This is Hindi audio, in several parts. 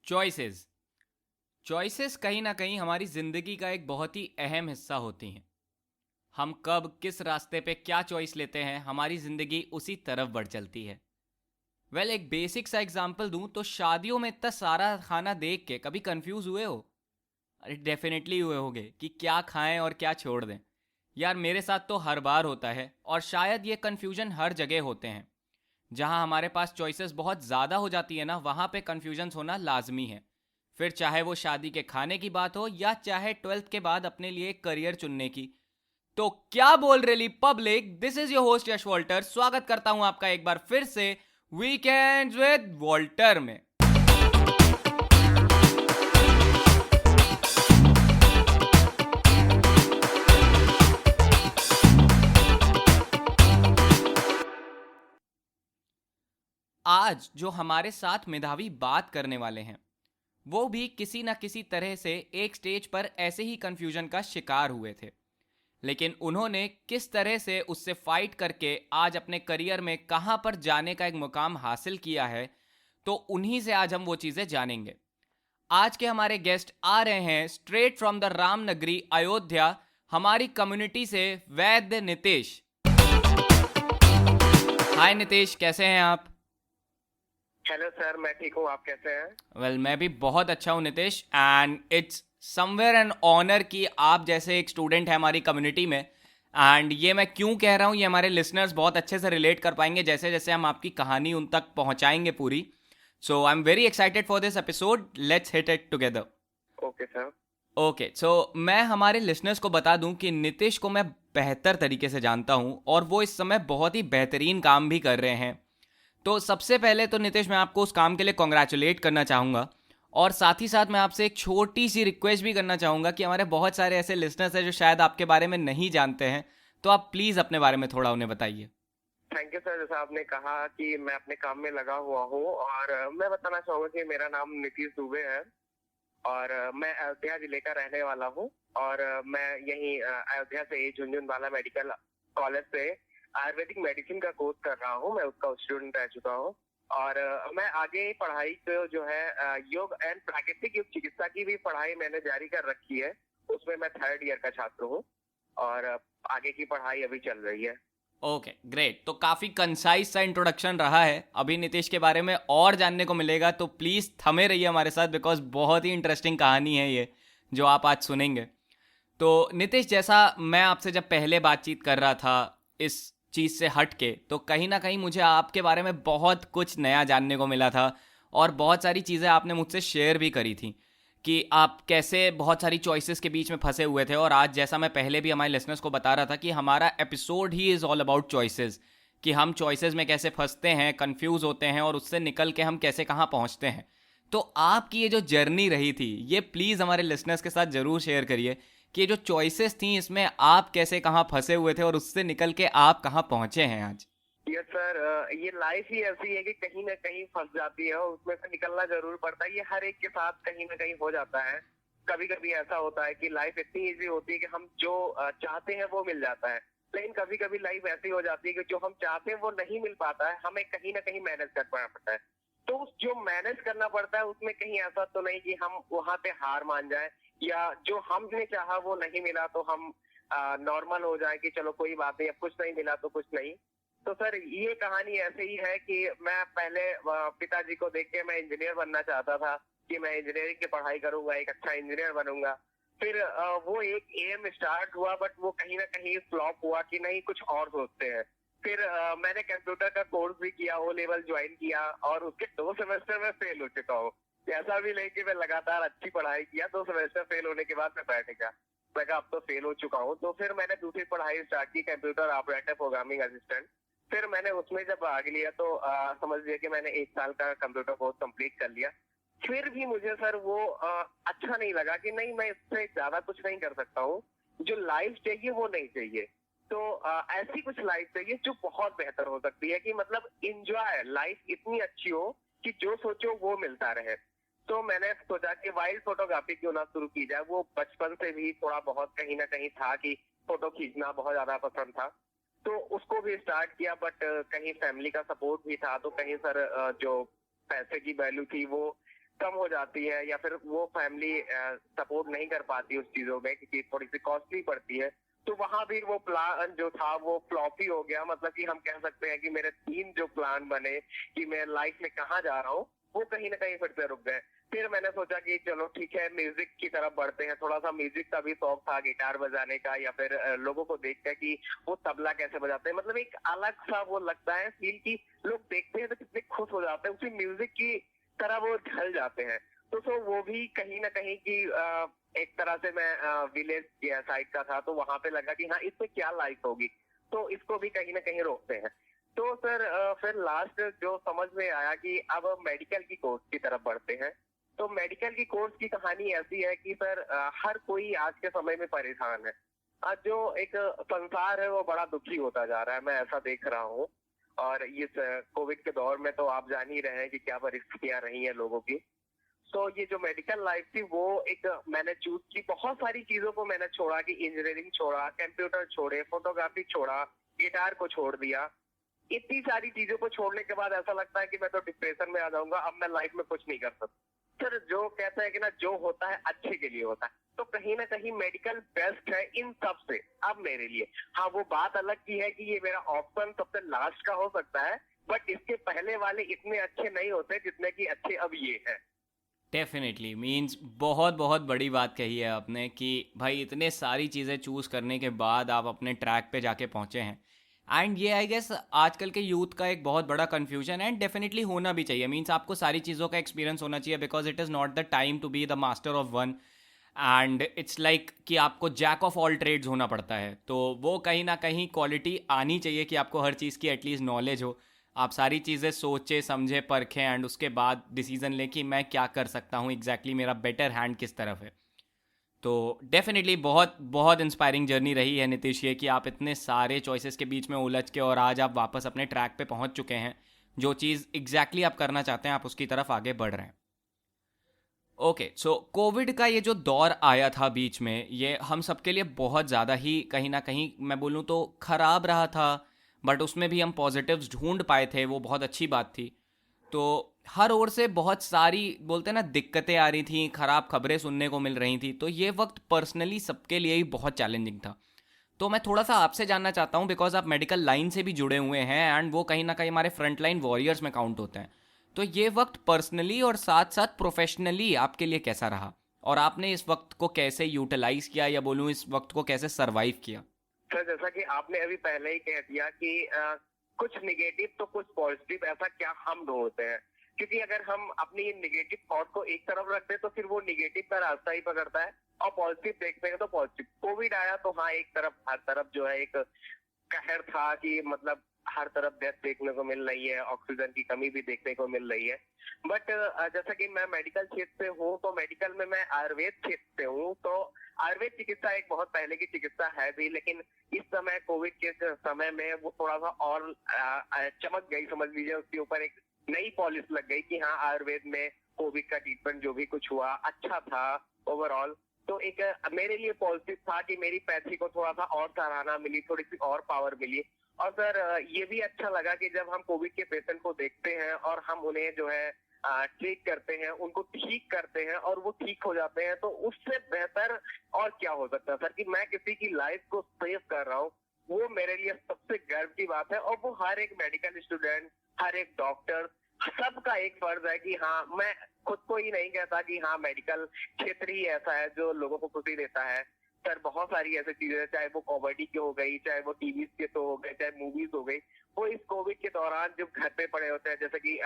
चॉइसेस चॉइसेस कहीं ना कहीं हमारी ज़िंदगी का एक बहुत ही अहम हिस्सा होती हैं। हम कब किस रास्ते पे क्या चॉइस लेते हैं, हमारी ज़िंदगी उसी तरफ बढ़ चलती है। एक बेसिक सा एग्जांपल दूं तो शादियों में इतना सारा खाना देख के कभी कंफ्यूज हुए हो? अरे डेफिनेटली हुए होगे कि क्या खाएं और क्या छोड़ दें। यार मेरे साथ तो हर बार होता है, और शायद ये कन्फ्यूजन हर जगह होते हैं। जहां हमारे पास चॉइसेस बहुत ज़्यादा हो जाती है ना, वहां पे कन्फ्यूजन होना लाजमी है। फिर चाहे वो शादी के खाने की बात हो या चाहे 12th के बाद अपने लिए करियर चुनने की। तो क्या बोल रही public, this is your host Yash Walter. स्वागत करता हूं आपका एक बार फिर से वीकेंड्स विद वॉल्टर में। आज जो हमारे साथ मेधावी बात करने वाले हैं, वो भी किसी न किसी तरह से एक स्टेज पर ऐसे ही कंफ्यूजन का शिकार हुए थे। लेकिन उन्होंने किस तरह से उससे फाइट करके आज अपने करियर में कहां पर जाने का एक मुकाम हासिल किया है, तो उन्हीं से आज हम वो चीजें जानेंगे। आज के हमारे गेस्ट आ रहे हैं स्ट्रेट फ्रॉम द रामनगरी अयोध्या, हमारी कम्युनिटी से वैद्य नितेश। हाय नितेश, कैसे हैं आप? हेलो सर, मैं ठीक हूँ। आप कैसे हैं? मैं भी बहुत अच्छा हूँ Nitesh, and it's somewhere an honour कि आप जैसे एक स्टूडेंट है हमारी कम्युनिटी में। एंड ये मैं क्यों कह रहा हूँ, ये हमारे लिसनर्स बहुत अच्छे से रिलेट कर पाएंगे जैसे जैसे हम आपकी कहानी उन तक पहुँचाएंगे पूरी। So I am very excited for this episode, let's hit it together. Okay sir. Okay, so मैं हमारे लिसनर्स को बता दूं कि नितिश को मैं बेहतर तरीके से जानता हूं, और वो इस समय बहुत ही बेहतरीन काम भी कर रहे हैं। तो सबसे पहले तो नितिश, मैं आपको उस काम के लिए कॉन्ग्रेचुलेट करना चाहूँगा। और साथ ही साथ मैं आपसे एक छोटी सी रिक्वेस्ट भी करना चाहूँगा कि हमारे बहुत सारे ऐसे लिसनर्स हैं जो शायद आपके बारे में नहीं जानते हैं, तो आप प्लीज़ अपने बारे में थोड़ा उन्हें बताइए। Thank you sir. जैसा आपने कहा कि मैं अपने काम में लगा हुआ हूँ, और मैं बताना चाहूँगा कि मेरा नाम नीतीश दुबे है, और मैं अयोध्या जिले का रहने वाला हूँ। और मैं यहीं अयोध्या से ही झुनझुनवाला मेडिकल कॉलेज से आयुर्वेदिक मेडिसिन का कोर्स कर रहा हूँ। मैं उसका स्टूडेंट रह चुका हूँ। और मैं आगे पढ़ाई को जो है योग एंड प्राकृतिक योग चिकित्सा की भी पढ़ाई मैंने जारी कर रखी है। उसमें मैं 3rd ईयर का छात्र हूँ, और आगे की पढ़ाई अभी चल रही है। ओके ग्रेट, तो काफ़ी कंसाइज सा इंट्रोडक्शन रहा है। अभी नीतीश के बारे में और जानने को मिलेगा, तो प्लीज़ थमे रहिए हमारे साथ, बिकॉज बहुत ही इंटरेस्टिंग कहानी है ये जो आप आज सुनेंगे। तो नीतीश, जैसा मैं आपसे जब पहले बातचीत कर रहा था इस चीज़ से हट के, तो कहीं ना कहीं मुझे आपके बारे में बहुत कुछ नया जानने को मिला था। और बहुत सारी चीज़ें आपने मुझसे शेयर भी करी थी कि आप कैसे बहुत सारी चॉइसेस के बीच में फंसे हुए थे। और आज जैसा मैं पहले भी हमारे लिसनर्स को बता रहा था कि हमारा episode he is all about choices, कि हम चॉइसेस में कैसे फंसते हैं, कंफ्यूज होते हैं, और उससे निकल के हम कैसे कहाँ पहुँचते हैं। तो आपकी ये जो जर्नी रही थी, ये प्लीज़ हमारे लिसनर्स के साथ ज़रूर शेयर करिए कि ये जो चॉइसेस थी इसमें आप कैसे कहाँ फंसे हुए थे और उससे निकल के आप कहाँ पहुँचे हैं आज। यस सर, ये लाइफ ही ऐसी है कि कहीं ना कहीं फंस जाती है और उसमें से निकलना जरूर पड़ता है। ये हर एक के साथ कहीं ना कहीं हो जाता है। कभी कभी ऐसा होता है कि लाइफ इतनी इजी होती है कि हम जो चाहते हैं वो मिल जाता है, लेकिन कभी कभी लाइफ ऐसी हो जाती है कि जो हम चाहते हैं वो नहीं मिल पाता है। हमें कहीं ना कहीं मैनेज करना पड़ता है। तो जो मैनेज करना पड़ता है उसमें कहीं ऐसा तो नहीं कि हम वहां पे हार मान जाए, या जो हमने चाहा वो नहीं मिला तो हम नॉर्मल हो जाए कि चलो कोई बात नहीं, अब कुछ नहीं मिला तो कुछ नहीं। तो सर, ये कहानी ऐसे ही है कि मैं पहले पिताजी को देख के मैं इंजीनियर बनना चाहता था कि मैं इंजीनियरिंग की पढ़ाई करूंगा, एक अच्छा इंजीनियर बनूंगा। फिर वो एक एम स्टार्ट हुआ, बट वो कहीं ना कहीं फ्लॉप हुआ कि नहीं, कुछ और सोचते हैं। फिर मैंने कंप्यूटर का कोर्स भी किया, ओ लेवल ज्वाइन किया, और उसके 2 सेमेस्टर में फेल हो चुका हूँ। ऐसा भी नहीं कि मैं लगातार अच्छी पढ़ाई किया, 2 सेमेस्टर फेल होने के बाद मैं बैठ गया। मैं कहा अब तो फेल हो चुका हूँ। तो फिर मैंने दूसरी पढ़ाई स्टार्ट की, कंप्यूटर ऑपरेटर प्रोग्रामिंग असिस्टेंट। फिर मैंने उसमें जब भाग लिया तो समझ लिया कि मैंने 1 साल का कंप्यूटर कोर्स कंप्लीट कर लिया। फिर भी मुझे सर वो अच्छा नहीं लगा कि नहीं, मैं इससे ज्यादा कुछ नहीं कर सकता हूँ। जो लाइफ चाहिए वो नहीं चाहिए। तो ऐसी कुछ लाइफ चाहिए जो बहुत बेहतर हो सकती है, कि मतलब इंजॉय लाइफ इतनी अच्छी हो कि जो सोचो वो मिलता रहे। तो मैंने सोचा कि वाइल्ड फोटोग्राफी क्यों ना शुरू की जाए। वो बचपन से भी थोड़ा बहुत कहीं ना कहीं था कि फोटो खींचना बहुत ज्यादा पसंद था। तो उसको भी स्टार्ट किया, बट कहीं फैमिली का सपोर्ट भी था, तो कहीं सर जो पैसे की वैल्यू थी वो कम हो जाती है या फिर वो फैमिली सपोर्ट नहीं कर पाती उस चीजों में क्योंकि थोड़ी सी कॉस्टली पड़ती है, तो वहां भी वो प्लान जो था वो फ्लॉप ही हो गया। मतलब कि हम कह सकते हैं कि मेरे 3 जो प्लान बने कि मैं लाइफ में कहाँ जा रहा हूँ, वो कहीं ना कहीं फिर से रुक गए। फिर मैंने सोचा कि चलो ठीक है, म्यूजिक की तरफ बढ़ते हैं। थोड़ा सा म्यूजिक का भी शौक था, गिटार बजाने का, या फिर लोगों को देखकर कि वो तबला कैसे बजाते हैं। मतलब एक अलग सा वो लगता है फील की लोग देखते हैं तो कितने खुश हो जाते हैं, उसी म्यूजिक की तरह वो ढल जाते हैं। तो वो भी कहीं ना कहीं की एक तरह से मैं विलेज साइड का था, तो वहां पे लगा कि हाँ इसमें क्या लाइफ होगी, तो इसको भी कहीं ना कहीं रोकते हैं। तो सर फिर लास्ट जो समझ में आया कि अब मेडिकल की कोर्स की तरफ बढ़ते हैं। तो मेडिकल की कोर्स की कहानी ऐसी है कि सर हर कोई आज के समय में परेशान है। आज जो एक संसार है वो बड़ा दुखी होता जा रहा है, मैं ऐसा देख रहा हूँ। और इस कोविड के दौर में तो आप जान ही रहे हैं कि क्या परिस्थितियां रही हैं लोगों की। तो ये जो मेडिकल लाइफ थी वो एक मैंने चूज की। बहुत सारी चीजों को मैंने छोड़ा कि इंजीनियरिंग छोड़ा, कंप्यूटर छोड़े, फोटोग्राफी छोड़ा, गिटार को छोड़ दिया। इतनी सारी चीजों को छोड़ने के बाद ऐसा लगता है कि मैं तो डिप्रेशन में आ जाऊंगा, अब मैं लाइफ में कुछ नहीं कर सकता। सर जो कहते हैं कि ना, जो होता है अच्छे के लिए होता है, तो कहीं ना कहीं मेडिकल बेस्ट है इन सब से अब मेरे लिए। हाँ, वो बात अलग की है कि ये मेरा ऑप्शन सबसे लास्ट का हो सकता है, बट इसके पहले वाले इतने अच्छे नहीं होते जितने की अच्छे अब ये है। डेफिनेटली मीन्स बहुत बहुत बड़ी बात कही है आपने कि भाई इतने सारी चीज़ें चूज़ करने के बाद आप अपने ट्रैक पे जाके पहुँचे हैं। एंड ये आई गेस आजकल के यूथ का एक बहुत बड़ा कन्फ्यूजन है, एंड डेफिनेटली होना भी चाहिए। मीन्स आपको सारी चीज़ों का एक्सपीरियंस होना चाहिए, because it is not the time to be the master of one. And it's like कि आपको जैक ऑफ ऑल ट्रेड्स होना पड़ता है, तो वो कहीं ना कहीं क्वालिटी आनी चाहिए कि आपको हर चीज़ की एटलीस्ट नॉलेज हो, आप सारी चीज़ें सोचे समझे परखें एंड उसके बाद डिसीजन लें कि मैं क्या कर सकता हूँ, एग्जैक्टली मेरा बेटर हैंड किस तरफ है। तो डेफिनेटली बहुत बहुत इंस्पायरिंग जर्नी रही है नितिश ये, कि आप इतने सारे चॉइसेस के बीच में उलझ के और आज आप वापस अपने ट्रैक पे पहुंच चुके हैं। जो चीज़ एग्जैक्टली आप करना चाहते हैं आप उसकी तरफ आगे बढ़ रहे हैं। ओके, सो कोविड का ये जो दौर आया था बीच में, ये हम सबके लिए बहुत ज़्यादा ही कहीं ना कहीं मैं बोलूँ तो ख़राब रहा था, बट उसमें भी हम पॉजिटिव्स ढूंढ पाए थे, वो बहुत अच्छी बात थी। तो हर ओर से बहुत सारी बोलते हैं ना दिक्कतें आ रही थी, ख़राब खबरें सुनने को मिल रही थी, तो ये वक्त पर्सनली सबके लिए ही बहुत चैलेंजिंग था। तो मैं थोड़ा सा आपसे जानना चाहता हूँ, बिकॉज आप मेडिकल लाइन से भी जुड़े हुए हैं एंड वो कहीं ना कहीं हमारे फ्रंट लाइन वॉरियर्स में काउंट होते हैं। तो ये वक्त पर्सनली और साथ साथ प्रोफेशनली आपके लिए कैसा रहा, और आपने इस वक्त को कैसे यूटिलाइज किया, या बोलूँ इस वक्त को कैसे सरवाइव किया? सर जैसा कि आपने अभी पहले ही कह दिया कि कुछ निगेटिव तो कुछ पॉजिटिव, ऐसा क्या हम ढूंढते हैं। क्योंकि अगर हम अपनी निगेटिव थॉट को एक तरफ रखते हैं तो फिर वो निगेटिव का रास्ता ही पकड़ता है, और पॉजिटिव देखते हैं तो पॉजिटिव। कोविड आया तो हाँ, एक तरफ हर तरफ जो है एक कहर था कि मतलब हर तरफ डेथ देखने को मिल रही है, ऑक्सीजन की कमी भी देखने को मिल रही है। बट जैसा कि मैं मेडिकल क्षेत्र से हूँ, तो मेडिकल में मैं आयुर्वेद क्षेत्र से हूँ। तो आयुर्वेद चिकित्सा एक बहुत पहले की चिकित्सा है भी, लेकिन इस समय कोविड के समय में वो थोड़ा सा और चमक गई, समझ लीजिए। उसके ऊपर एक नई पॉलिश लग गई कि हाँ, आयुर्वेद में कोविड का ट्रीटमेंट जो भी कुछ हुआ अच्छा था ओवरऑल। तो एक मेरे लिए पॉजिटिव था कि मेरी पैथी को थोड़ा सा और सराहना मिली, थोड़ी सी और पावर मिली। और सर ये भी अच्छा लगा कि जब हम कोविड के पेशेंट को देखते हैं और हम उन्हें जो है ट्रीट करते हैं, उनको ठीक करते हैं और वो ठीक हो जाते हैं, तो उससे बेहतर और क्या हो सकता है सर कि मैं किसी की लाइफ को सेव कर रहा हूँ। वो मेरे लिए सबसे गर्व की बात है, और वो हर एक मेडिकल स्टूडेंट, हर एक डॉक्टर, सबका एक फर्ज है कि हाँ, मैं खुद को ही नहीं कहता कि हाँ मेडिकल क्षेत्र ही ऐसा है जो लोगों को खुशी देता है। सर बहुत सारी ऐसी चीजें, चाहे वो कॉमेडी की हो गई, चाहे वो टीवी के शो हो गए, चाहे मूवीज हो गई, वो इस कोविड के दौरान जब घर पे पड़े होते हैं, जैसे कि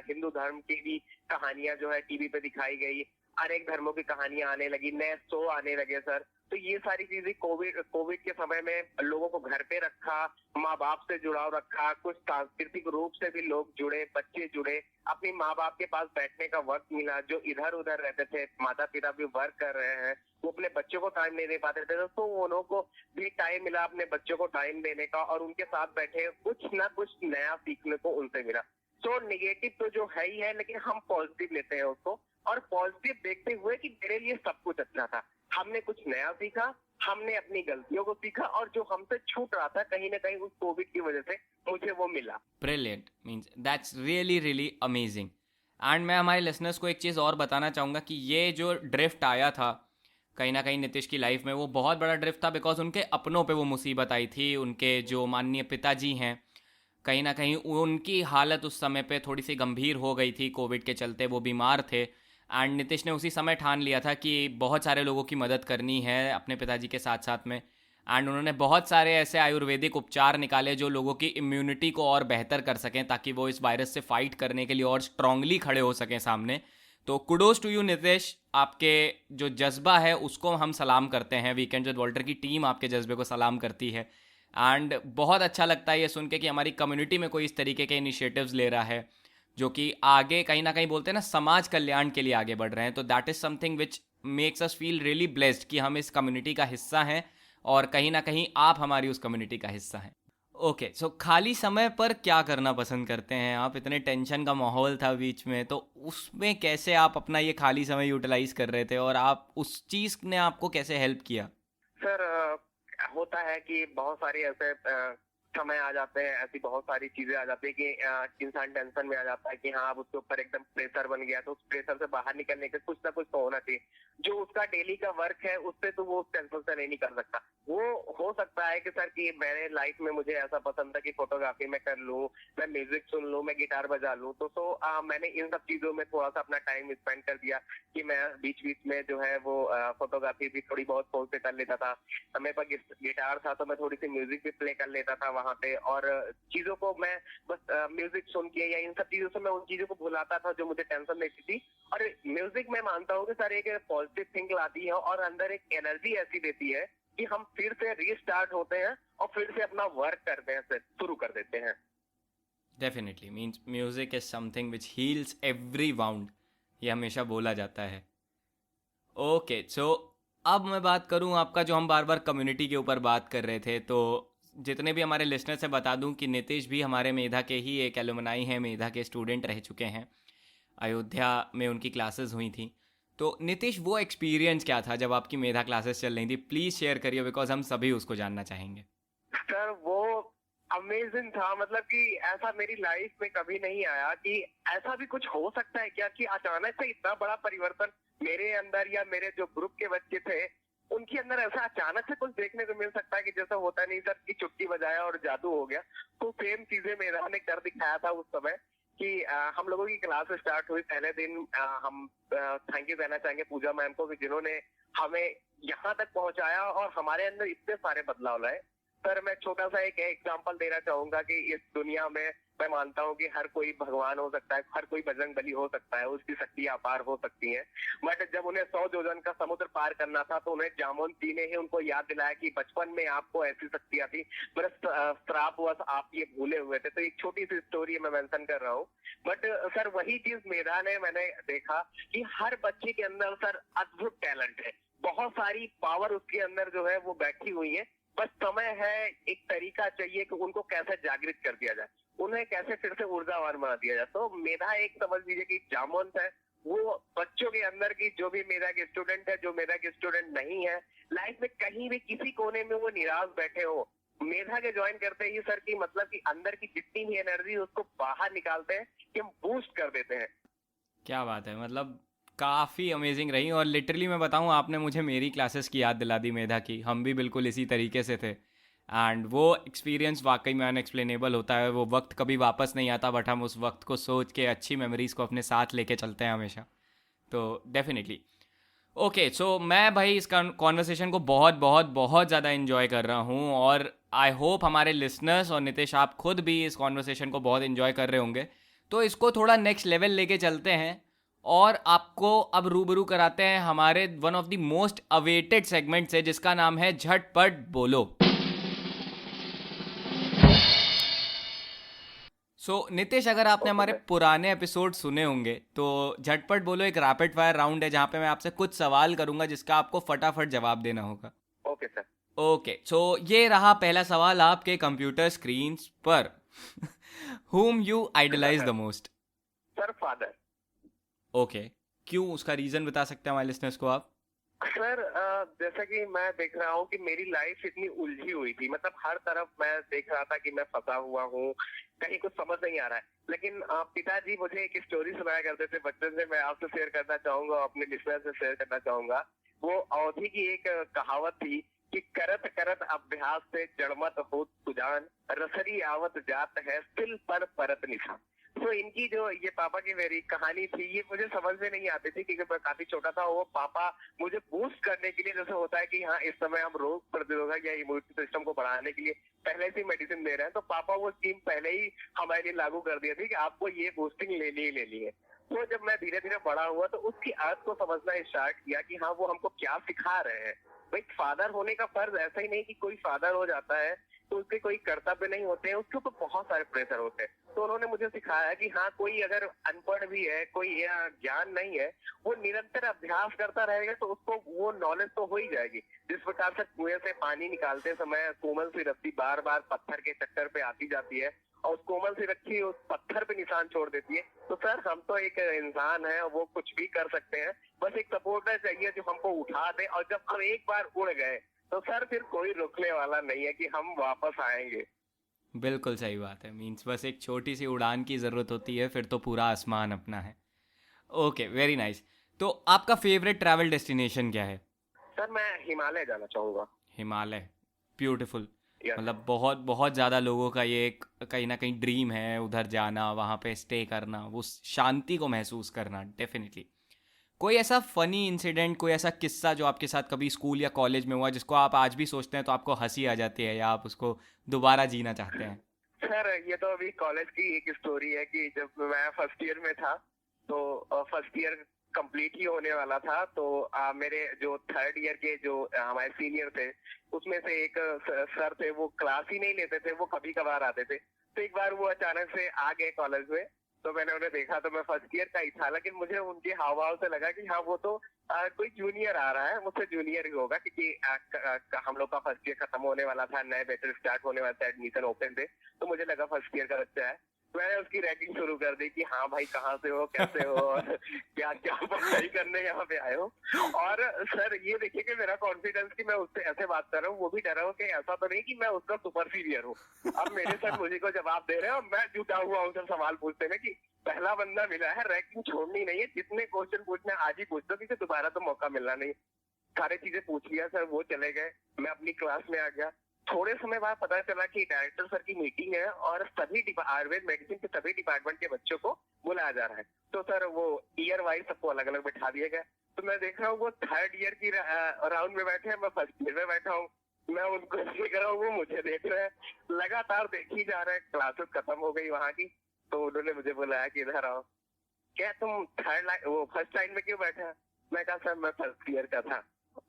हिंदू धर्म की भी कहानियां जो है टीवी पे दिखाई गई, अनेक धर्मों की कहानियां आने लगी, नए शो आने लगे सर। तो ये सारी चीजें कोविड के समय में लोगों को घर पे रखा, माँ बाप से जुड़ाव रखा, कुछ सांस्कृतिक रूप से भी लोग जुड़े, बच्चे जुड़े, अपनी माँ बाप के पास बैठने का वक्त मिला। जो इधर उधर रहते थे, माता पिता भी वर्क कर रहे हैं, वो अपने बच्चों को टाइम नहीं दे पाते थे, तो उन्हों को भी टाइम मिला अपने बच्चों को टाइम देने का, और उनके साथ बैठे कुछ ना कुछ नया सीखने को उनसे मिला। तो निगेटिव तो जो है ही है, लेकिन हम पॉजिटिव लेते हैं उसको, और पॉजिटिव देखते हुए कि मेरे लिए सब कुछ अच्छा था, हमने कुछ नया सीखा, हमने अपनी गलतियों को सीखा, और जो हमसे छूट रहा था कहीं ना कहीं उस कोविड की वजह से मुझे वो मिला। Brilliant, means that's really really amazing. And मैं हमारे लिसनर्स को एक चीज़ और बताना चाहूँगा कि ये जो ड्रिफ्ट आया था कहीं ना कहीं नीतीश की लाइफ में, वो बहुत बड़ा ड्रिफ्ट था बिकॉज उनके अपनों पे वो मुसीबत आई थी। उनके जो माननीय पिताजी हैं, कहीं ना कहीं उनकी हालत उस समय पे थोड़ी सी गंभीर हो गई थी कोविड के चलते, वो बीमार थे। एंड नीतीश ने उसी समय ठान लिया था कि बहुत सारे लोगों की मदद करनी है अपने पिताजी के साथ साथ में। एंड उन्होंने बहुत सारे ऐसे आयुर्वेदिक उपचार निकाले जो लोगों की इम्यूनिटी को और बेहतर कर सकें, ताकि वो इस वायरस से फाइट करने के लिए और स्ट्रांगली खड़े हो सकें सामने। तो कुडोज टू यू नीतीश, आपके जो जज्बा है उसको हम सलाम करते हैं। वीकेंड विद वॉल्टर की टीम आपके जज्बे को सलाम करती है। एंड बहुत अच्छा लगता है ये सुन के कि हमारी कम्युनिटी में कोई इस तरीके के इनिशिएटिव्स ले रहा है जो कि आगे कहीं ना कहीं बोलते हैं ना समाज कल्याण के लिए आगे बढ़ रहे हैं। तो that is something which makes us feel really blessed कि हम इस कम्युनिटी का हिस्सा हैं और कहीं ना कहीं आप हमारी उस कम्युनिटी का हिस्सा हैं। ओके, सो खाली समय पर क्या करना पसंद करते हैं आप? इतने टेंशन का माहौल था बीच में, तो उसमें कैसे आप अपना ये खाली समय यूटिलाइज कर रहे थे और आप उस चीज़ ने आपको कैसे हेल्प किया? सर होता है कि बहुत सारी ऐसे समय आ जाते हैं, ऐसी बहुत सारी चीजें आ जाती है कि इंसान टेंशन में आ जाता है कि हाँ अब उसके ऊपर एकदम प्रेशर बन गया, तो उस प्रेशर से बाहर निकलने के कुछ ना कुछ तो होना चाहिए। जो उसका डेली का वर्क है उससे तो वो उस टेंशन से नहीं निकल सकता। वो हो सकता है कि सर कि मेरे लाइफ में मुझे ऐसा पसंद है कि फोटोग्राफी में कर लूँ, मैं म्यूजिक सुन लूँ, मैं गिटार बजा लूँ, तो मैंने इन सब चीजों में थोड़ा सा अपना टाइम स्पेंड कर दिया कि मैं बीच बीच में जो है वो फोटोग्राफी भी थोड़ी बहुत फोन से कर लेता था। मेरे पास गिटार था तो मैं थोड़ी सी म्यूजिक भी प्ले कर लेता था वहां पे, और चीजों को मैं बस म्यूजिक सुन के या इन सब चीजों से मैं उन चीजों को भुलाता था जो मुझे टेंशन देती थी। और म्यूजिक मैं मानता हूँ कि सर एक पॉजिटिव थिंक लाती है और अंदर एक एनर्जी ऐसी देती है कि हम फिर से रीस्टार्ट होते हैं और फिर से अपना वर्क करते हैं, शुरू कर देते हैं। Definitely means music is something which heels every wound, ये हमेशा बोला जाता है। ओके, सो अब मैं बात करूं आपका, जो हम बार बार कम्युनिटी के ऊपर बात कर रहे थे, तो जितने भी हमारे लिसनर से बता दूं कि नीतीश भी हमारे मेधा के ही एक एलुमनाई हैं, मेधा के स्टूडेंट रह चुके हैं। अयोध्या में उनकी क्लासेस हुई थी। तो नीतीश, वो एक्सपीरियंस क्या था जब आपकी मेधा क्लासेस चल रही थी? प्लीज़ शेयर करिए बिकॉज हम सभी उसको जानना चाहेंगे। सर वो अमेजिंग था, मतलब कि ऐसा मेरी लाइफ में कभी नहीं आया कि ऐसा भी कुछ हो सकता है क्या, कि अचानक से इतना बड़ा परिवर्तन मेरे अंदर या मेरे जो ग्रुप के बच्चे थे उनके अंदर ऐसा अचानक से कुछ देखने को मिल सकता है कि जैसा होता नहीं सर कि चुटकी बजाया और जादू हो गया। तो सेम चीजें मेरा ने कर दिखाया था उस समय कि हम लोगों की क्लास स्टार्ट हुई पहले दिन। हम थैंक यू कहना चाहेंगे पूजा मैम को कि जिन्होंने हमें यहाँ तक पहुंचाया और हमारे अंदर इतने सारे बदलाव लाए। सर मैं छोटा सा एक एग्जांपल देना चाहूंगा कि इस दुनिया में मैं मानता हूँ कि हर कोई भगवान हो सकता है, हर कोई बजरंग बली हो सकता है, उसकी शक्तियां अपार हो सकती हैं। बट जब उन्हें 100 योजन का समुद्र पार करना था तो उन्हें जामुन जी ने ही उनको याद दिलाया कि बचपन में आपको ऐसी शक्तियां थी, बस श्रापवश आप ये भूले हुए थे। तो एक छोटी सी स्टोरी मैं मेंशन कर रहा हूँ। बट सर वही चीज मेधा ने मैंने देखा कि हर बच्चे के अंदर सर अद्भुत टैलेंट है, बहुत सारी पावर उसके अंदर जो है वो बैठी हुई है। बस समय है, एक तरीका चाहिए कि उनको कैसे जागृत कर दिया जाए, उन्हें कैसे फिर से ऊर्जावान बना दिया जाए। तो मेधा एक समझ लीजिए कि जामुन है, वो बच्चों के अंदर की जो भी मेधा के स्टूडेंट है, जो मेधा के स्टूडेंट नहीं है, लाइफ में कहीं भी किसी कोने में वो निराश बैठे हो, मेधा के ज्वाइन करते ही सर की मतलब कि अंदर की जितनी भी एनर्जी उसको बाहर निकालते हैं कि हम बूस्ट कर देते हैं। क्या बात है, मतलब काफ़ी अमेजिंग रही। और लिटरली मैं बताऊँ, आपने मुझे मेरी क्लासेस की याद दिला दी मेधा की। हम भी बिल्कुल इसी तरीके से थे। एंड वो एक्सपीरियंस वाकई में अनएक्सप्लेनेबल होता है। वो वक्त कभी वापस नहीं आता, बट हम उस वक्त को सोच के अच्छी मेमोरीज़ को अपने साथ लेके चलते हैं हमेशा। तो डेफिनेटली ओके, सो मैं भाई इस कॉन्वर्सेशन को बहुत बहुत बहुत ज़्यादा इन्जॉय कर रहा हूँ, और आई होप हमारे लिसनर्स और नितेश आप खुद भी इस कॉन्वर्सेशन को बहुत इन्जॉय कर रहे होंगे। तो इसको थोड़ा नेक्स्ट लेवल लेके चलते हैं और आपको अब रूबरू कराते हैं हमारे one of the most awaited segment से, जिसका नाम है झटपट बोलो। नितेश, अगर आपने हमारे पुराने एपिसोड सुने होंगे तो झटपट बोलो एक रैपिड फायर राउंड है जहां पे मैं आपसे कुछ सवाल करूंगा जिसका आपको फटाफट जवाब देना होगा। Okay sir. ओके, सो ये रहा पहला सवाल आपके कंप्यूटर स्क्रीन पर। whom you idolize the most? Sir father. Okay, क्यों? उसका रीजन बता सकते हैं हमारे लिसनर्स को आप? सर जैसा कि मैं देख रहा हूँ कि मेरी लाइफ इतनी उलझी हुई थी, मतलब हर तरफ मैं देख रहा था कि मैं फंसा हुआ हूँ, कहीं कुछ समझ नहीं आ रहा है। लेकिन पिताजी मुझे एक स्टोरी सुनाया करते थे बचपन से, मैं आपसे शेयर करना चाहूंगा, अपने लिसनर से शेयर करना चाहूंगा। वो अवधि की एक कहावत थी कि करत करत अभ्यास से जड़मत होत सुजान, रसरी आवत जात है सिल पर परत निशान। तो इनकी जो ये पापा की मेरी कहानी थी, ये मुझे समझ में नहीं आती थी क्योंकि मैं काफी छोटा था। वो पापा मुझे बूस्ट करने के लिए, जैसे होता है कि हाँ इस समय हम रोग प्रतिरोधक या इम्यूनिटी सिस्टम को बढ़ाने के लिए पहले से मेडिसिन दे रहे हैं, तो पापा वो स्कीम पहले ही हमारे लिए लागू कर दी थी कि आपको ये बूस्टिंग लेनी ही लेनी है। तो जब मैं धीरे धीरे बड़ा हुआ तो उसकी अर्थ को समझना स्टार्ट किया कि हाँ वो हमको क्या सिखा रहे हैं। भाई फादर होने का फर्ज ऐसा ही नहीं कि कोई फादर हो जाता है तो उसके कोई कर्तव्य नहीं होते हैं, उसके ऊपर बहुत सारे प्रेशर होते हैं। तो उन्होंने मुझे सिखाया कि हाँ कोई अगर अनपढ़ भी है, कोई ज्ञान नहीं है, वो निरंतर अभ्यास करता रहेगा तो उसको वो नॉलेज तो हो ही जाएगी। जिस प्रकार से कुएं से पानी निकालते समय कोमल सी रस्सी बार बार पत्थर के चक्कर पे आती जाती है और उस कोमल सी रस्सी उस पत्थर पे निशान छोड़ देती है, तो सर हम तो एक इंसान है, वो कुछ भी कर सकते हैं। बस एक सपोर्टर चाहिए जो हमको उठा दे, और जब हम एक बार उड़ गए तो सर फिर कोई रोकने वाला नहीं है कि हम वापस आएंगे। बिल्कुल सही बात है। मीन्स बस एक छोटी सी उड़ान की ज़रूरत होती है, फिर तो पूरा आसमान अपना है। Okay, very nice. तो आपका फेवरेट ट्रैवल डेस्टिनेशन क्या है? सर मैं हिमालय जाना चाहूंगा। हिमालय, ब्यूटीफुल। यस। मतलब बहुत बहुत ज़्यादा लोगों का ये एक कहीं ना कहीं ड्रीम है, उधर जाना, वहाँ पे स्टे करना, वो शांति को महसूस करना। डेफिनेटली। कोई ऐसा फनी इंसिडेंट, कोई ऐसा किस्सा जो आपके साथ कभी स्कूल या कॉलेज में हुआ जिसको आप आज भी सोचते हैं तो आपको हंसी आ जाती है या आप उसको दोबारा जीना चाहते हैं? सर ये तो अभी कॉलेज की एक स्टोरी है कि जब मैं फर्स्ट ईयर में था, तो फर्स्ट ईयर कंप्लीट ही होने वाला था, तो मेरे जो थर्ड ईयर के जो हमारे सीनियर थे, उसमें से एक सर थे, वो क्लास ही नहीं लेते थे, वो कभी कभार आते थे। तो एक बार वो अचानक से आ गए कॉलेज में, तो मैंने उन्हें देखा, तो मैं फर्स्ट ईयर का ही था, लेकिन मुझे उनके हाव भाव से लगा कि हाँ वो तो कोई जूनियर आ रहा है, मुझसे जूनियर ही होगा, क्योंकि हम लोग का फर्स्ट ईयर खत्म होने वाला था, नए बैचलर स्टार्ट होने वाला था, एडमिशन ओपन थे, तो मुझे लगा फर्स्ट ईयर का बच्चा है। मैंने उसकी रैगिंग शुरू कर दी कि हाँ भाई कहाँ से हो, कैसे हो, और क्या क्या पढ़ाई करने यहाँ पे आए हो। और सर ये देखिए कि मेरा कॉन्फिडेंस कि मैं उससे ऐसे बात कर रहा हूँ, वो भी डरा हूँ कि ऐसा तो नहीं कि मैं उसका सुपर सीनियर हूँ। अब मेरे सर मुझे को जवाब दे रहे हैं और मैं जुटा हुआ हूँ सर सवाल पूछते में कि पहला बंदा मिला है, रैंकिंग छोड़नी नहीं है, जितने क्वेश्चन पूछने आज ही पूछ दो, क्योंकि दोबारा तो मौका मिलना नहीं। सारी चीजें पूछ लिया सर, वो चले गए, मैं अपनी क्लास में आ गया। थोड़े समय बाद पता चला कि डायरेक्टर सर की मीटिंग है और सभी आयुर्वेद मेडिसिन के सभी डिपार्टमेंट के बच्चों को बुलाया जा रहा है। तो सर वो ईयर वाइज सबको अलग अलग बैठा दिया गया। तो मैं देख रहा हूँ वो थर्ड ईयर की राउंड में बैठे हैं, मैं फर्स्ट ईयर में बैठा हूँ। मैं उनको देख रहा हूँ, वो मुझे देख रहे हैं, लगातार देख ही जा रहे हैं। क्लासेस खत्म हो गई वहां की, तो उन्होंने मुझे बुलाया कि इधर आओ। क्या तुम थर्ड लाइन वो फर्स्ट लाइन में क्यों बैठा? मैं कहा सर मैं फर्स्ट ईयर का था।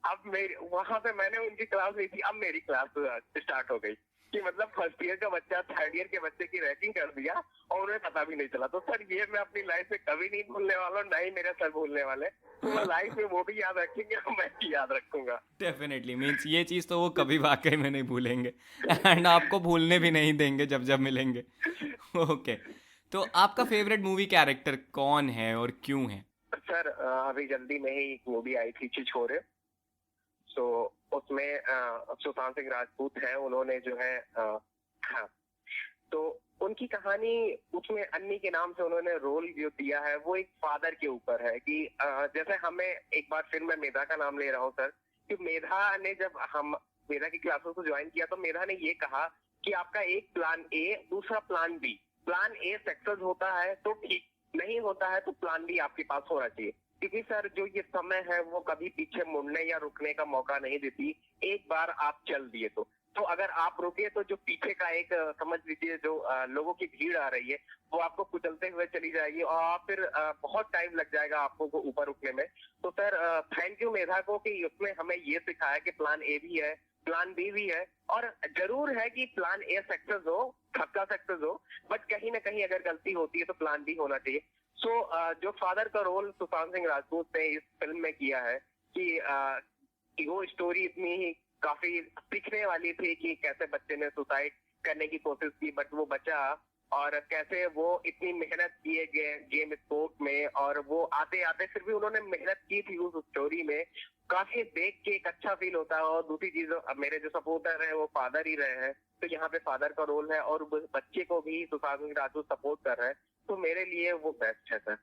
अब मेरी वहां पे मैंने उनकी क्लास ली थी, अब मेरी क्लास स्टार्ट हो गई कि मतलब फर्स्ट ईयर का बच्चा थर्ड ईयर के बच्चे की रैंकिंग कर दिया और उन्हें पता भी नहीं चला। तो सर ये मैं अपनी लाइफ में कभी नहीं भूलने वाला हूँ, ना ही मेरे सर भूलने वाले। तो लाइफ में वो भी याद रखेंगे और मैं भी याद रखूंगा। डेफिनेटली। मीन्स ये चीज़ तो वो कभी वाकई में नहीं भूलेंगे एंड आपको भूलने भी नहीं देंगे जब जब मिलेंगे। ओके। तो आपका फेवरेट मूवी कैरेक्टर कौन है और क्यों है? सर अभी जल्दी में ही एक मूवी आई थी छिछोरे, तो उसमें सुशांत सिंह राजपूत है, उन्होंने जो है हाँ, तो उनकी कहानी उसमें अन्नी के नाम से उन्होंने रोल जो दिया है वो एक फादर के ऊपर है कि जैसे हमें एक बार फिर मैं मेधा का नाम ले रहा हूँ सर, कि मेधा ने जब हम मेधा की क्लासेस को ज्वाइन किया तो मेधा ने ये कहा कि आपका एक प्लान ए, दूसरा plan B. Plan A success होता है तो ठीक, नहीं होता है तो प्लान बी आपके पास होना चाहिए, क्योंकि सर जो ये समय है वो कभी पीछे मुड़ने या रुकने का मौका नहीं देती। एक बार आप चल दिए तो अगर आप रुके तो जो पीछे का एक समझ लीजिए जो लोगों की भीड़ आ रही है वो आपको कुचलते हुए चली जाएगी और फिर बहुत टाइम लग जाएगा आपको को ऊपर उठने में। तो सर थैंक यू मेधा को कि उसने हमें ये सिखाया कि प्लान ए भी है, प्लान बी भी है, और जरूर है कि प्लान ए सक्सेस हो, सबका सक्सेस हो, बट कहीं ना कहीं अगर गलती होती है तो प्लान बी होना चाहिए। सो जो फादर का रोल सुशांत सिंह राजपूत ने इस फिल्म में किया है कि वो स्टोरी इतनी ही काफी सीखने वाली थी कि कैसे बच्चे ने सुसाइड करने की कोशिश की बट वो बचा, और कैसे वो इतनी मेहनत किए गए गेम स्पोर्ट में, और वो आते आते फिर भी उन्होंने मेहनत की थी उस स्टोरी में, काफी देख के एक अच्छा फील होता है। और दूसरी चीज, अब मेरे जो सपोर्टर है वो फादर ही रहे हैं, तो यहाँ पे फादर का रोल है और बच्चे को भी सुशांत सिंह राजपूत सपोर्ट कर रहे हैं, तो मेरे लिए वो बेस्ट है sir.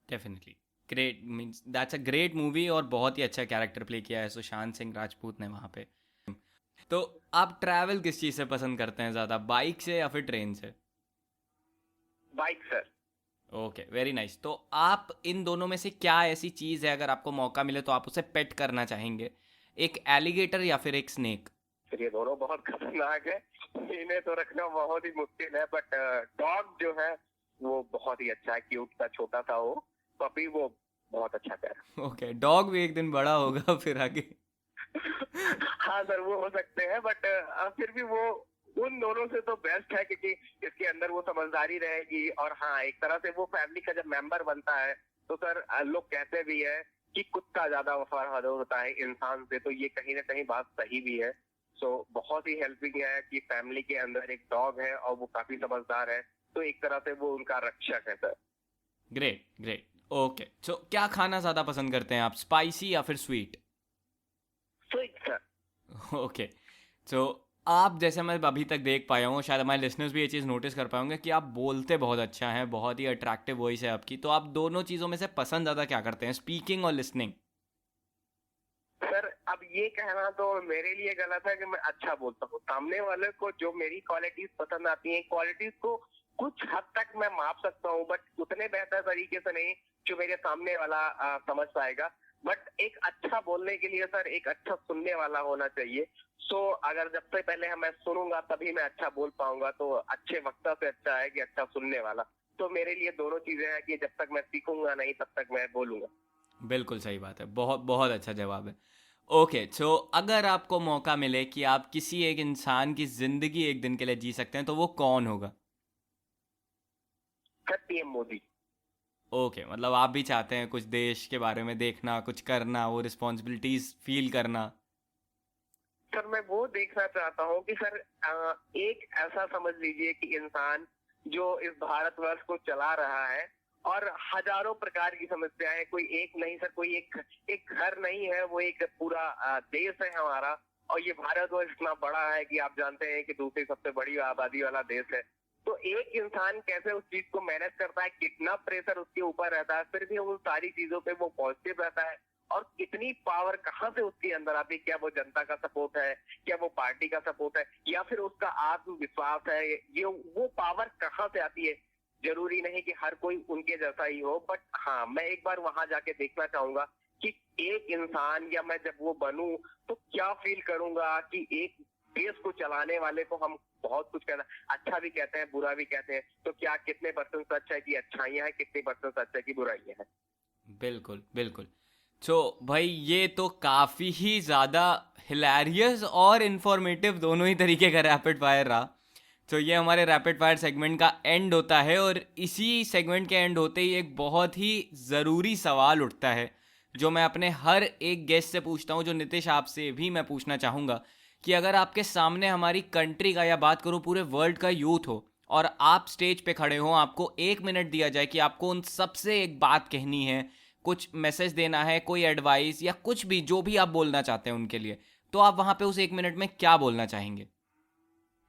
Definitely great, means that's a great movie, और बहुत ही अच्छा कैरेक्टर प्ले किया है सुशांत सिंह राजपूत ने वहाँ पे। तो आप ट्रैवल किस चीज़ से पसंद करते हैं ज़्यादा, बाइक से या फिर ट्रेन से? Bike sir. Okay, very nice. तो आप इन दोनों में से क्या ऐसी चीज़ है, अगर आपको मौका मिले तो आप उसे पेट करना चाहेंगे? एक एलिगेटर या फिर एक स्नेक? फिर ये दोनों बहुत खतरनाक है, इन्हें तो रखना बहुत ही मुश्किल है, बट डॉग जो है वो बहुत ही अच्छा है, क्यूट सा छोटा सा वो पपी, वो बहुत अच्छा है। ओके, डॉग भी एक दिन बड़ा होगा फिर आगे। हाँ सर, वो हो सकते हैं, बट फिर भी वो उन दोनों से तो बेस्ट है, क्योंकि इसके अंदर वो समझदारी रहेगी, और हाँ एक तरह से वो फैमिली का जब मेंबर बनता है तो सर लोग कहते भी है कि कुत्ता ज्यादा वफादार होता है इंसान से, तो ये कहीं ना कहीं बात सही भी है। सो बहुत ही हेल्पिंग है कि फैमिली के अंदर एक डॉग है और वो काफी समझदार है, तो एक तरह से वो उनका रक्षक है सर। Great great. ओके, सो क्या खाना ज़्यादा पसंद करते हैं आप, स्पाइसी या फिर स्वीट? Sweet sir. ओके, सो आप, जैसे मैं अभी तक देख पाया हूँ, शायद हमारे लिसनर्स भी ये चीज़ नोटिस कर पाएंगे कि आप बोलते बहुत अच्छा हैं, बहुत ही अट्रैक्टिव वॉइस है आपकी। तो आप दोनों चीज़ों में से पसंद ज़्यादा क्या करते हैं, स्पीकिंग और लिसनिंग? सर अब ये कहना तो मेरे लिए गलत है कि मैं अच्छा बोलता हूँ, सामने वाले को जो मेरी क्वालिटीज पसंद आती हैं, क्वालिटीज को कुछ हद तक मैं माप सकता हूँ, बट उतने बेहतर तरीके से नहीं जो मेरे सामने वाला समझ पाएगा। बट एक अच्छा बोलने के लिए सर एक अच्छा सुनने वाला होना चाहिए। सो अगर जब से पहले मैं सुनूंगा तभी मैं अच्छा बोल पाऊंगा, तो अच्छे वक्ता से अच्छा है कि अच्छा सुनने वाला। तो मेरे लिए दोनों चीजें हैं कि जब तक मैं सीखूंगा नहीं तब तक मैं बोलूंगा। बिल्कुल सही बात है, बहुत बहुत अच्छा जवाब है। ओके, सो अगर आपको मौका मिले कि आप किसी एक इंसान की ज़िंदगी एक दिन के लिए जी सकते हैं, तो वो कौन होगा? Sir PM Modi. ओके, मतलब आप भी चाहते हैं कुछ देश के बारे में देखना, कुछ करना, वो रिस्पॉन्सिबिलिटीज फील करना। सर मैं वो देखना चाहता हूँ कि सर एक ऐसा समझ लीजिए कि इंसान जो इस भारतवर्ष को चला रहा है, और हजारों प्रकार की समस्याएं, कोई एक नहीं सर, कोई एक एक घर नहीं है, वो एक पूरा देश है हमारा। और ये भारतवर्ष इतना बड़ा है कि आप जानते हैं कि दूसरी सबसे बड़ी आबादी वाला देश है। तो एक इंसान कैसे उस चीज को मैनेज करता है, कितना प्रेशर उसके ऊपर रहता है, फिर भी उन सारी चीजों पे वो पॉजिटिव रहता है, और कितनी पावर कहाँ से उसके अंदर आती है, क्या वो जनता का सपोर्ट है, क्या वो पार्टी का सपोर्ट है, या फिर उसका आत्मविश्वास है, ये वो पावर कहाँ से आती है। जरूरी नहीं कि हर कोई उनके जैसा ही हो, बट हाँ मैं एक बार वहां जाके देखना चाहूंगा कि एक इंसान, या मैं जब वो बनूं तो क्या फील करूंगा कि एक देश को चलाने वाले को हम बहुत कुछ कहना, अच्छा भी कहते हैं बुरा भी कहते हैं, तो क्या कितने परसेंट सच है कि अच्छाइयां हैं, कितने परसेंट सच है कि बुराइयां हैं। बिल्कुल बिल्कुल। तो भाई, ये तो काफ़ी ही ज़्यादा हिलेरियस और इन्फॉर्मेटिव दोनों ही तरीके का रैपिड फायर रहा। तो ये हमारे रैपिड फायर सेगमेंट का एंड होता है, और इसी सेगमेंट के एंड होते ही एक बहुत ही ज़रूरी सवाल उठता है, जो मैं अपने हर एक गेस्ट से पूछता हूँ, जो नीतीश आपसे भी मैं पूछना चाहूँगा, कि अगर आपके सामने हमारी कंट्री का, या बात करूँ पूरे वर्ल्ड का यूथ हो, और आप स्टेज पे खड़े हो, आपको 1 मिनट दिया जाए कि आपको उन सबसे एक बात कहनी है, कुछ मैसेज देना है, कोई एडवाइस या कुछ भी, जो भी आप बोलना चाहते हैं उनके लिए, तो आप वहाँ पे उस 1 मिनट में क्या बोलना चाहेंगे?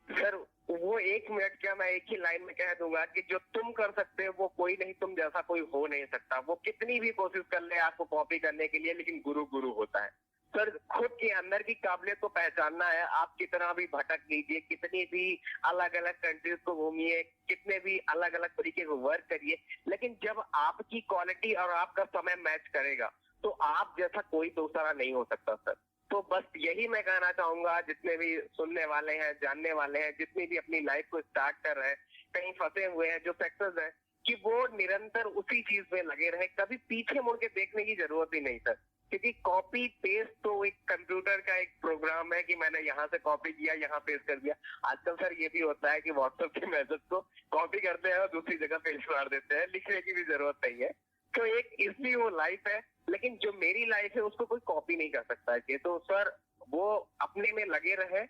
सर वो 1 मिनट क्या, मैं एक ही लाइन में कह दूंगा कि जो तुम कर सकते हो वो कोई नहीं, तुम जैसा कोई हो नहीं सकता। वो कितनी भी कोशिश कर ले आपको कॉपी करने के लिए, लेकिन गुरु गुरु होता है। सर खुद के अंदर की काबिलियत को पहचानना है। आप कितना भी भटक लीजिए, कितनी भी अलग अलग कंट्रीज को घूमिए, कितने भी अलग अलग तरीके को वर्क करिए, लेकिन जब आपकी क्वालिटी और आपका समय मैच करेगा तो आप जैसा कोई दूसरा नहीं हो सकता सर। तो बस यही मैं कहना चाहूंगा जितने भी सुनने वाले हैं, जानने वाले हैं, जितने भी अपनी लाइफ को स्टार्ट कर रहे हैं, कहीं फंसे हुए हैं, जो सक्सेस है, कि वो निरंतर उसी चीज में लगे रहे, कभी पीछे मुड़ के देखने की जरूरत ही नहीं सर। क्योंकि कॉपी पेस्ट तो एक कंप्यूटर का एक प्रोग्राम है कि मैंने यहाँ से कॉपी किया, यहाँ पेस्ट कर दिया। आजकल सर ये भी होता है कि व्हाट्सएप के मैसेज को कॉपी करते हैं और दूसरी जगह पेस्ट मार देते हैं, लिखने की भी जरूरत नहीं है। तो एक इसलिए वो लाइफ है, लेकिन जो मेरी लाइफ है उसको कोई कॉपी नहीं कर सकता है। तो सर वो अपने में लगे रहे,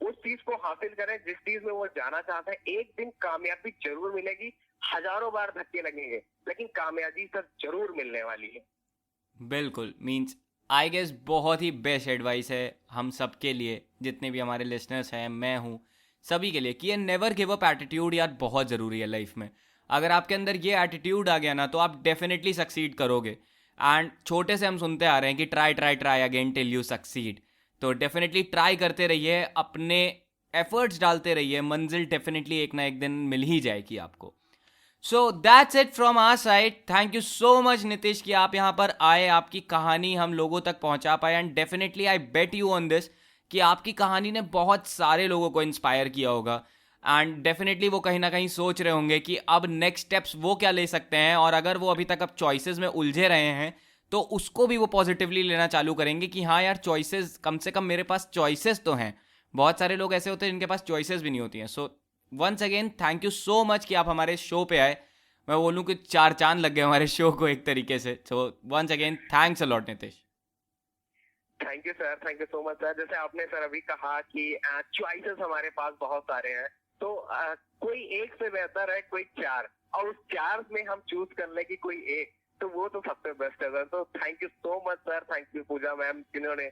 उस चीज को हासिल करें जिस चीज में वो जाना चाहते हैं। एक दिन कामयाबी जरूर मिलेगी, हजारों बार धक्के लगेंगे, लेकिन कामयाबी सर जरूर मिलने वाली है। बिल्कुल, मीन्स आई गेस बहुत ही बेस्ट एडवाइस है हम सब के लिए, जितने भी हमारे लिसनर्स हैं, मैं हूँ, सभी के लिए, कि ये नेवर गिव अप एटीट्यूड यार बहुत ज़रूरी है लाइफ में. अगर आपके अंदर ये एटीट्यूड आ गया ना तो आप डेफिनेटली सक्सीड करोगे. एंड छोटे से हम सुनते आ रहे हैं कि try try try again till you succeed. तो डेफिनेटली ट्राई करते रहिए, अपने एफर्ट्स डालते रहिए, मंजिल डेफिनेटली एक ना एक दिन मिल ही जाएगी आपको. So that's it from our side. Thank you so much Nitish कि आप यहाँ पर आए, आपकी कहानी हम लोगों तक पहुँचा पाए. And definitely I bet you on this कि आपकी कहानी ने बहुत सारे लोगों को इंस्पायर किया होगा. एंड डेफिनेटली वो कहीं ना कहीं सोच रहे होंगे कि अब नेक्स्ट स्टेप्स वो क्या ले सकते हैं, और अगर वो अभी तक अब चॉइसेस में उलझे रहे हैं तो उसको भी वो पॉजिटिवली लेना चालू करेंगे कि हाँ यार चॉइसेस, कम से कम मेरे पास चॉइसेस तो हैं. बहुत सारे लोग ऐसे होते हैं जिनके पास चॉइसेस भी नहीं होती हैं. So once again thank you so much कि आप हमारे शो पे आए. मैं बोलूँ कि 4 चांद लग गए हमारे शो को एक तरीके से. So once again thanks a lot Nitish. Thank you sir, thank you so much sir. जैसे आपने सर अभी कहा कि चॉइसेस हमारे पास बहुत सारे हैं, तो कोई एक से बेहतर है कोई 4, और उस 4 में हम चूज कर ले कि कोई एक, तो वो तो सबसे बेस्ट है सर. तो thank you so much sir, thank you Pooja ma'am, जिन्होंने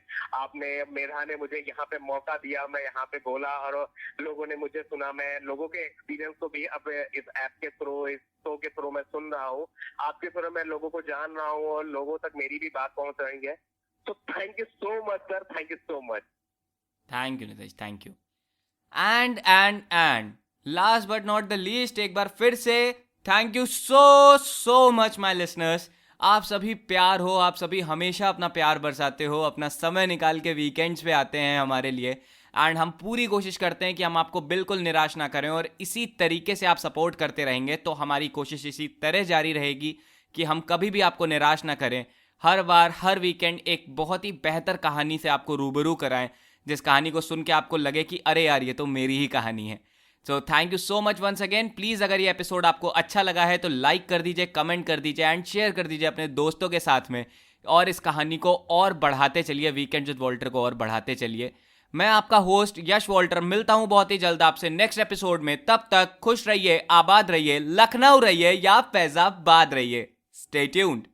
मेधा ने मुझे यहाँ पे मौका दिया, मैं यहाँ पे बोला और लोगों ने मुझे सुना. मैं लोगों के एक्सपीरियंस को भी अब इस ऐप के थ्रू, इस शो के थ्रू मैं सुन रहा हूँ. आपके थ्रू मैं लोगों को जान रहा हूँ और लोगों तक मेरी भी बात पहुंच रही है. तो thank you so much sir, thank you so much. Thank you Nitish, thank you. And last but not the least, एक बार फिर से thank you so much my listeners. आप सभी प्यार हो, आप सभी हमेशा अपना प्यार बरसाते हो, अपना समय निकाल के वीकेंड्स पे आते हैं हमारे लिए. एंड हम पूरी कोशिश करते हैं कि हम आपको बिल्कुल निराश ना करें, और इसी तरीके से आप सपोर्ट करते रहेंगे तो हमारी कोशिश इसी तरह जारी रहेगी कि हम कभी भी आपको निराश ना करें. हर बार हर वीकेंड एक बहुत ही बेहतर कहानी से आपको रूबरू कराएं, जिस कहानी को सुन के आपको लगे कि अरे यार ये तो मेरी ही कहानी है. So thank you so much once again. Please अगर ये एपिसोड आपको अच्छा लगा है तो लाइक कर दीजिए, कमेंट कर दीजिए एंड शेयर कर दीजिए अपने दोस्तों के साथ में, और इस कहानी को और बढ़ाते चलिए, वीकेंड विद वॉल्टर को और बढ़ाते चलिए. मैं आपका होस्ट यश वॉल्टर मिलता हूं बहुत ही जल्द आपसे नेक्स्ट एपिसोड में. तब तक खुश रहिए, आबाद रहिए, लखनऊ रहिए या फैजाबाद रहिए. Stay tuned.